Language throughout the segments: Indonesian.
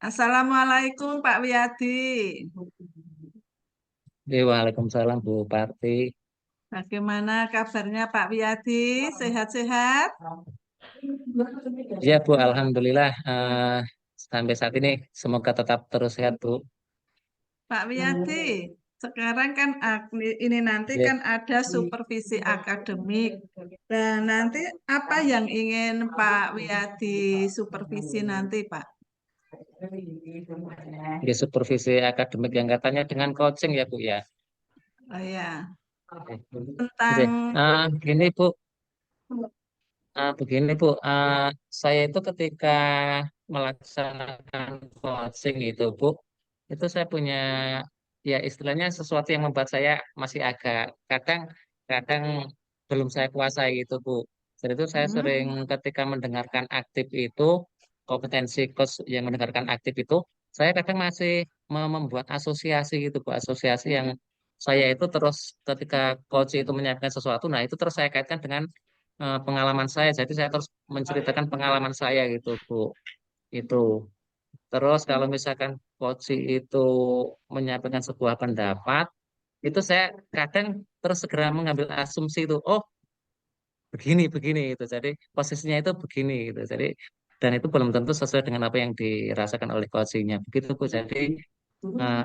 Assalamualaikum Pak Wiyadi. Waalaikumsalam Bu Parti. Bagaimana kabarnya Pak Wiyadi? Sehat-sehat? Ya Bu, Alhamdulillah sampai saat ini semoga tetap terus sehat Bu. Pak Wiyadi, sekarang kan ini nanti Ya, kan ada supervisi akademik. Dan nanti apa yang ingin Pak Wiyadi supervisi nanti Pak? di supervisi akademik yang katanya dengan coaching ya Bu ya. Oh ya, Oke. tentang Gini Bu, begini Bu, saya itu ketika melaksanakan coaching itu Bu, itu saya punya ya istilahnya sesuatu yang membuat saya masih agak kadang kadang belum saya kuasai gitu Bu. Jadi itu saya sering Hmm, ketika mendengarkan aktif itu kompetensi coach yang mendengarkan aktif itu saya kadang masih membuat asosiasi gitu Bu, asosiasi yang saya itu terus ketika coach itu menyampaikan sesuatu, nah itu terus saya kaitkan dengan pengalaman saya. Jadi saya terus menceritakan pengalaman saya gitu Bu. Itu. Terus kalau misalkan coach itu menyampaikan sebuah pendapat, itu saya kadang terus segera mengambil asumsi itu, oh begini begini itu. Jadi posisinya itu begini gitu. Jadi dan itu belum tentu sesuai dengan apa yang dirasakan oleh coachingnya. Begitu Bu. Jadi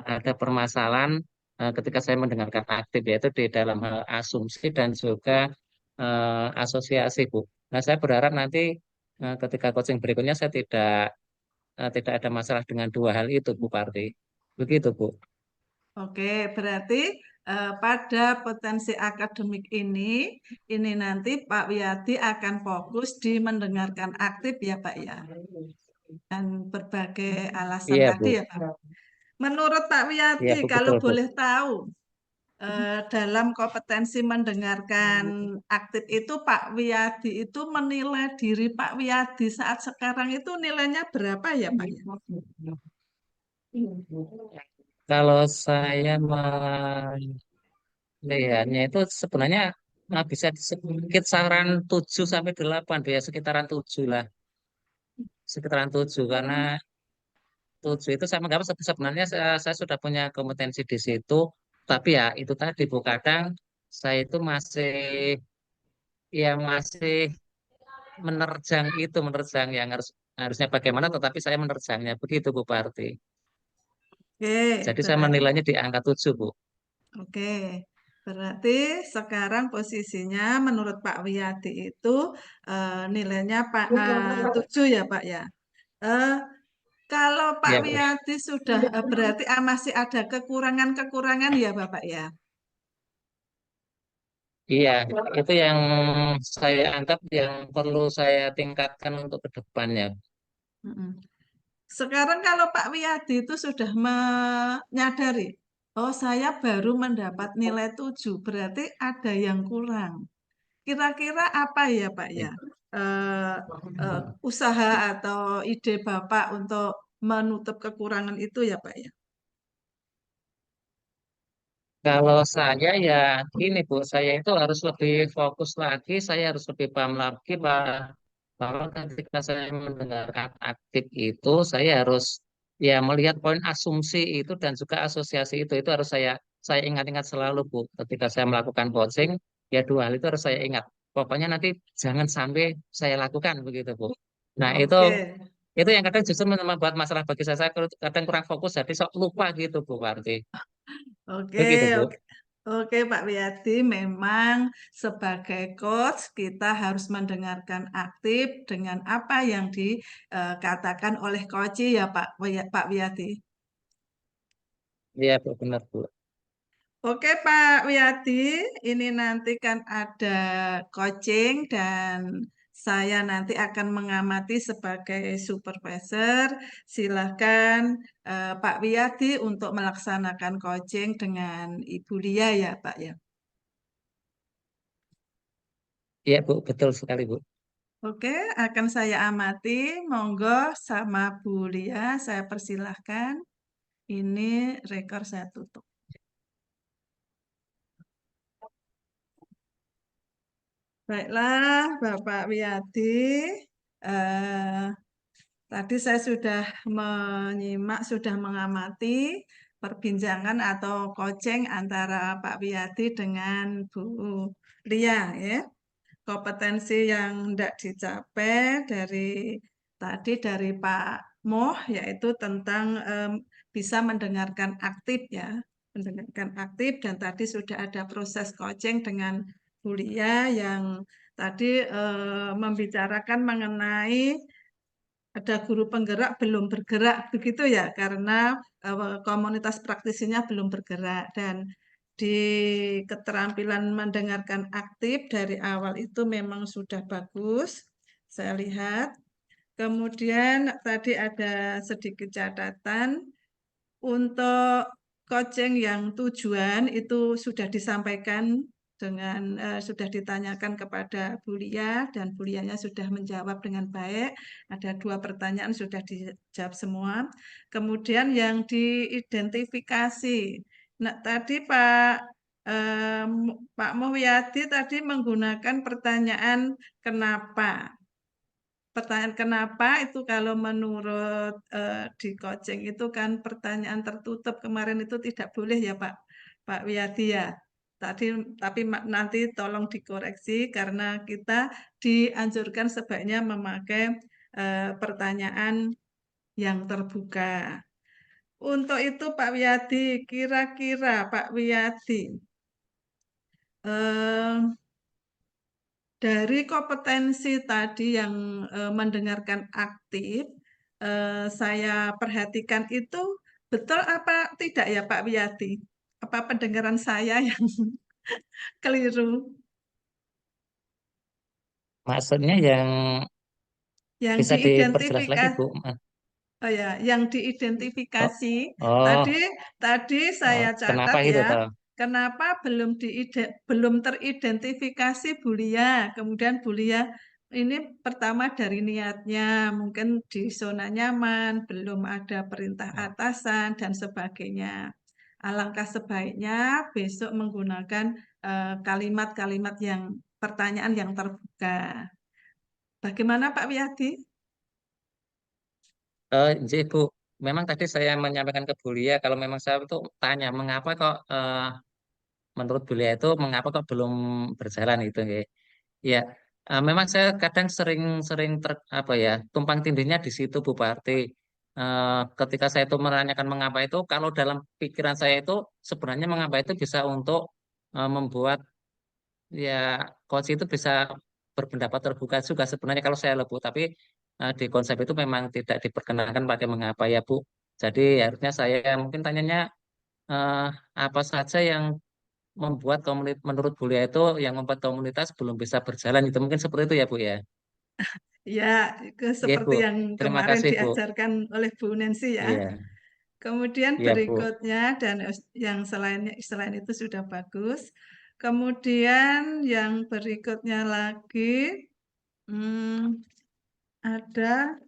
ada permasalahan ketika saya mendengarkan aktif yaitu di dalam hal asumsi dan juga asosiasi Bu. Nah saya berharap nanti ketika coaching berikutnya saya tidak ada masalah dengan dua hal itu Bu Parti. Begitu Bu. oke, berarti pada potensi akademik ini nanti Pak Wiyadi akan fokus di mendengarkan aktif ya Pak ya, dan berbagai alasan Iya tadi Bu. ya Pak. Menurut Pak Iya Wiyadi, Bu kalau betul Bu. boleh tahu, dalam kompetensi mendengarkan aktif itu Pak Wiyadi itu menilai diri Pak Wiyadi saat sekarang itu nilainya berapa ya Pak ya? Kalau saya melihatnya itu sebenarnya bisa sedikit saran 7 sampai 8 Bu ya, sekitaran 7 lah. Sekitaran 7 karena 7 itu saya menganggap sebenarnya saya sudah punya kompetensi di situ, tapi ya itu tadi Bu kadang saya itu masih menerjang yang harusnya bagaimana tetapi saya menerjangnya begitu Bu Parti. Oke, Jadi saya menilainya di angka 7 Bu. oke, berarti sekarang posisinya menurut Pak Wiyadi itu nilainya Pak 7 ya Pak ya. Eh, kalau Pak Iya Bu. Wiyadi sudah berarti masih ada kekurangan-kekurangan ya Bapak ya. Iya, itu yang saya anggap yang perlu saya tingkatkan untuk ke depannya. Mm-mm. Sekarang kalau Pak Wiyadi itu sudah menyadari, oh saya baru mendapat nilai 7, berarti ada yang kurang. Kira-kira apa ya Pak ya? Eh, eh, Usaha atau ide Bapak untuk menutup kekurangan itu ya Pak ya? Kalau saya ya gini Bu, saya itu harus lebih fokus lagi, saya harus lebih paham lagi bahwa ketika saya mendengarkan aktif itu, saya harus ya melihat poin asumsi itu dan juga asosiasi itu harus saya ingat-ingat selalu Bu. Ketika saya melakukan coaching, ya dua hal itu harus saya ingat. Pokoknya nanti jangan sampai saya lakukan begitu Bu. Nah Oke, itu yang kadang justru membuat masalah bagi saya kadang kurang fokus, jadi sok lupa gitu Bu Parti. oke, Begitu Bu. oke. Oke, Pak Wiyadi, memang sebagai coach kita harus mendengarkan aktif dengan apa yang dikatakan oleh coach ya Pak Wiyadi. Iya, Bu, benar, Bu. Oke Pak Wiyadi, ini nanti kan ada coaching dan saya nanti akan mengamati sebagai supervisor. Silahkan Pak Wiyadi untuk melaksanakan coaching dengan Ibu Lia ya Pak ya. Iya, Bu, betul sekali, Bu. Oke, akan saya amati. Monggo sama Bu Lia, saya persilahkan. Ini rekor saya tutup. Baiklah, Bapak Wiyadi. Tadi saya sudah menyimak, sudah mengamati perbincangan atau coaching antara Pak Wiyadi dengan Bu Lia ya. Kompetensi yang tidak dicapai dari Pak Moh yaitu tentang bisa mendengarkan aktif ya, mendengarkan aktif dan tadi sudah ada proses coaching dengan Bu Lia yang tadi membicarakan mengenai ada guru penggerak belum bergerak begitu ya karena komunitas praktisinya belum bergerak dan di keterampilan mendengarkan aktif dari awal itu memang sudah bagus saya lihat. Kemudian tadi ada sedikit catatan untuk coaching yang tujuan itu sudah disampaikan dengan sudah ditanyakan kepada Bulia dan Bulianya sudah menjawab dengan baik. Ada 2 pertanyaan sudah dijawab semua. Kemudian yang diidentifikasi. Nah, tadi Pak Mulyadi tadi menggunakan pertanyaan kenapa. Pertanyaan kenapa itu kalau menurut di coaching itu kan pertanyaan tertutup kemarin itu tidak boleh ya Pak Wiyadi ya. Tadi tapi nanti tolong dikoreksi karena kita dianjurkan sebaiknya memakai pertanyaan yang terbuka. Untuk itu Pak Wiyadi, kira-kira Pak Wiyadi eh, dari kompetensi tadi yang mendengarkan aktif, saya perhatikan itu betul apa tidak ya Pak Wiyadi? Apa pendengaran saya yang keliru? Maksudnya yang Yang bisa diperjelas lagi, diidentifikasi, Bu. oh ya, yang Oh, diidentifikasi tadi oh, tadi oh, saya kenapa catat gitu ya, toh? kenapa belum teridentifikasi Bulia? Kemudian Bulia ini pertama dari niatnya, mungkin di zona nyaman, belum ada perintah atasan dan sebagainya. Alangkah sebaiknya besok menggunakan kalimat-kalimat yang pertanyaan yang terbuka. Bagaimana Pak Wiyadi? Jadi Bu, memang tadi saya menyampaikan ke Bulia kalau memang saya itu tanya mengapa kok menurut Bulia itu mengapa kok belum berjalan gitu ya. Ya, memang saya kadang sering apa ya tumpang tindihnya di situ Bu Parti. Ketika saya itu menanyakan mengapa itu, kalau dalam pikiran saya itu sebenarnya mengapa itu bisa untuk membuat ya coach itu bisa berpendapat terbuka juga sebenarnya kalau saya lebu, tapi di konsep itu memang tidak diperkenankan pakai mengapa ya Bu. Jadi harusnya saya mungkin tanyanya eh, apa saja yang membuat komunitas menurut Bulia itu yang membuat komunitas belum bisa berjalan itu mungkin seperti itu ya Bu ya. Ya, Iya Bu, seperti yang terima kemarin kasih Bu. diajarkan oleh Bu Nancy ya. Iya, Kemudian iya Bu. berikutnya dan yang selain itu sudah bagus. Kemudian yang berikutnya lagi hmm, ada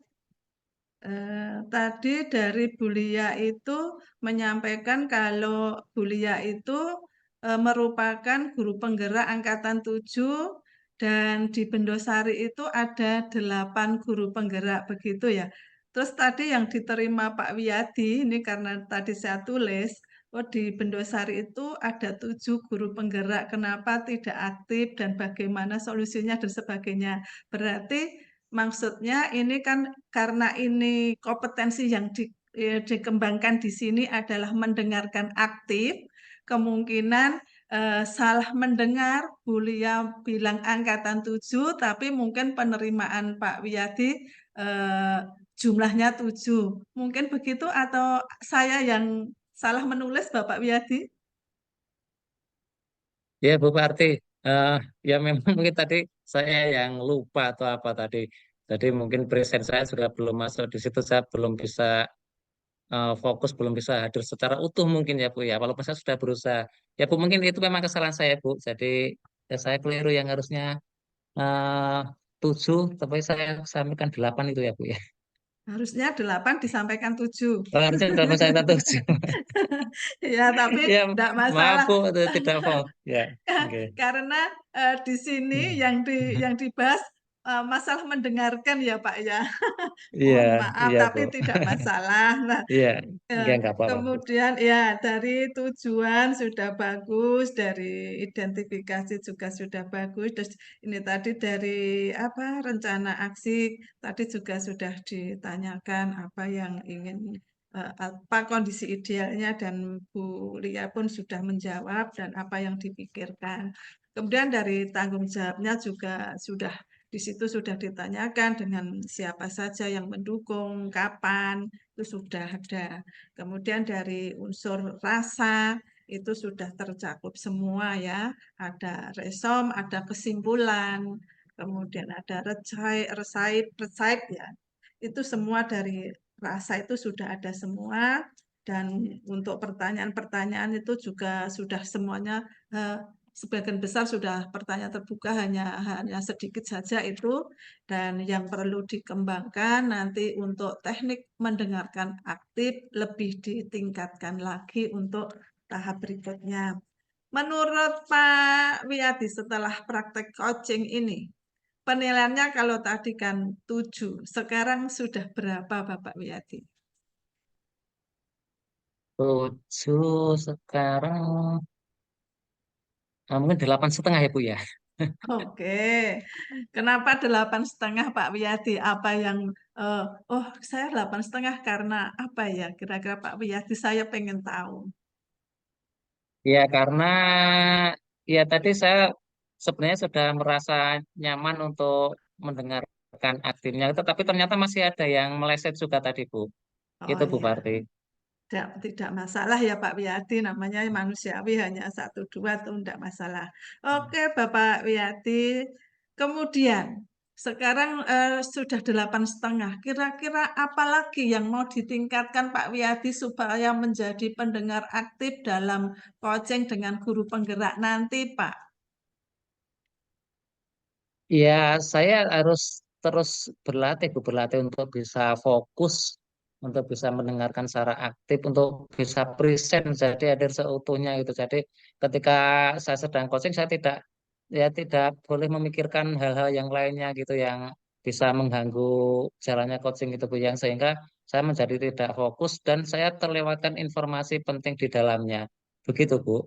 tadi dari Bulia itu menyampaikan kalau Bulia itu merupakan guru penggerak angkatan 7 dan di Bendosari itu ada 8 guru penggerak begitu ya. Terus tadi yang diterima Pak Wiyadi ini karena tadi saya tulis, oh di Bendosari itu ada 7 guru penggerak, kenapa tidak aktif dan bagaimana solusinya dan sebagainya. Berarti maksudnya ini kan karena ini kompetensi yang dikembangkan di sini adalah mendengarkan aktif, kemungkinan salah mendengar, Bulia bilang angkatan 7, tapi mungkin penerimaan Pak Wiyadi eh, jumlahnya 7. Mungkin begitu atau saya yang salah menulis Bapak Wiyadi? Ya Bu Parti, eh, ya memang mungkin tadi saya yang lupa atau apa tadi. Jadi mungkin present saya juga belum masuk di situ, saya belum bisa fokus, belum bisa hadir secara utuh mungkin ya Bu ya. Walaupun saya sudah berusaha. Ya Bu, mungkin itu memang kesalahan saya Bu. Jadi ya saya keliru yang harusnya eh, 7, tapi saya sampaikan 8 itu ya Bu ya. Harusnya 8 disampaikan 7. Oh, harusnya 8 saya 7. Ya, tapi Ya tidak maaf masalah. Bu, itu tidak mau. Ya, oke. Karena di sini Hmm. yang dibahas masalah mendengarkan ya Pak ya. Iya, Mohon maaf, iya Bu. tapi tidak masalah. Nah, Iya, ya, enggak apa-apa Bu. kemudian ya dari tujuan sudah bagus, dari identifikasi juga sudah bagus. Terus ini tadi dari apa rencana aksi tadi juga sudah ditanyakan apa yang ingin apa kondisi idealnya dan Bu Lia pun sudah menjawab dan apa yang dipikirkan. Kemudian dari tanggung jawabnya juga sudah di situ sudah ditanyakan dengan siapa saja yang mendukung, kapan, itu sudah ada. Kemudian dari unsur rasa itu sudah tercakup semua ya. Ada resom, ada kesimpulan, kemudian ada resait ya. Itu semua dari rasa itu sudah ada semua. Dan untuk pertanyaan-pertanyaan itu juga sudah semuanya sebagian besar sudah pertanyaan terbuka hanya sedikit saja itu dan yang perlu dikembangkan nanti untuk teknik mendengarkan aktif lebih ditingkatkan lagi untuk tahap berikutnya. Menurut Pak Wiyadi setelah praktek coaching ini, penilaiannya kalau tadi kan 7, sekarang sudah berapa Bapak Wiyadi? 7 sekarang mungkin 8,5 ya Bu ya. Oke, kenapa 8,5 Pak Wiyadi? Apa yang, eh, oh saya 8,5 karena apa ya? Kira-kira Pak Wiyadi saya pengen tahu. Ya karena ya tadi saya sebenarnya sudah merasa nyaman untuk mendengarkan aktifnya itu, tapi ternyata masih ada yang meleset juga tadi Bu. Oh Itu Bu iya, Parti. tidak masalah ya Pak Wiyadi, namanya manusiawi hanya satu dua tuh tidak masalah. Oke Bapak Wiyadi, kemudian sekarang sudah 8,5. Kira-kira apa lagi yang mau ditingkatkan Pak Wiyadi supaya menjadi pendengar aktif dalam coaching dengan guru penggerak nanti Pak? Ya saya harus terus berlatih Bu, berlatih untuk bisa fokus, untuk bisa mendengarkan secara aktif, untuk bisa present jadi hadir seutuhnya gitu. Jadi ketika saya sedang coaching saya tidak boleh memikirkan hal-hal yang lainnya gitu yang bisa mengganggu jalannya coaching itu Bu, yang sehingga saya menjadi tidak fokus dan saya terlewatkan informasi penting di dalamnya. Begitu Bu.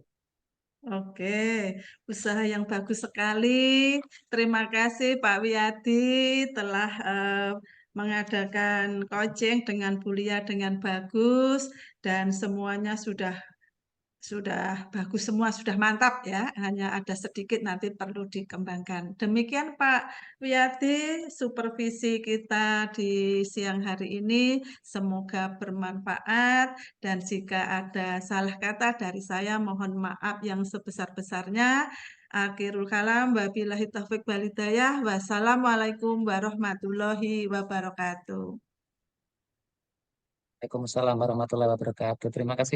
Oke, usaha yang bagus sekali. Terima kasih Pak Wiyadi telah mengadakan coaching dengan Bulia dengan bagus dan semuanya sudah bagus semua, sudah mantap ya. Hanya ada sedikit nanti perlu dikembangkan. Demikian Pak Wiyadi, supervisi kita di siang hari ini. Semoga bermanfaat dan jika ada salah kata dari saya mohon maaf yang sebesar-besarnya. Akhirul kalam, wabillahi taufiq walhidayah. Wassalamualaikum warahmatullahi wabarakatuh. Waalaikumsalam warahmatullahi wabarakatuh. Terima kasih.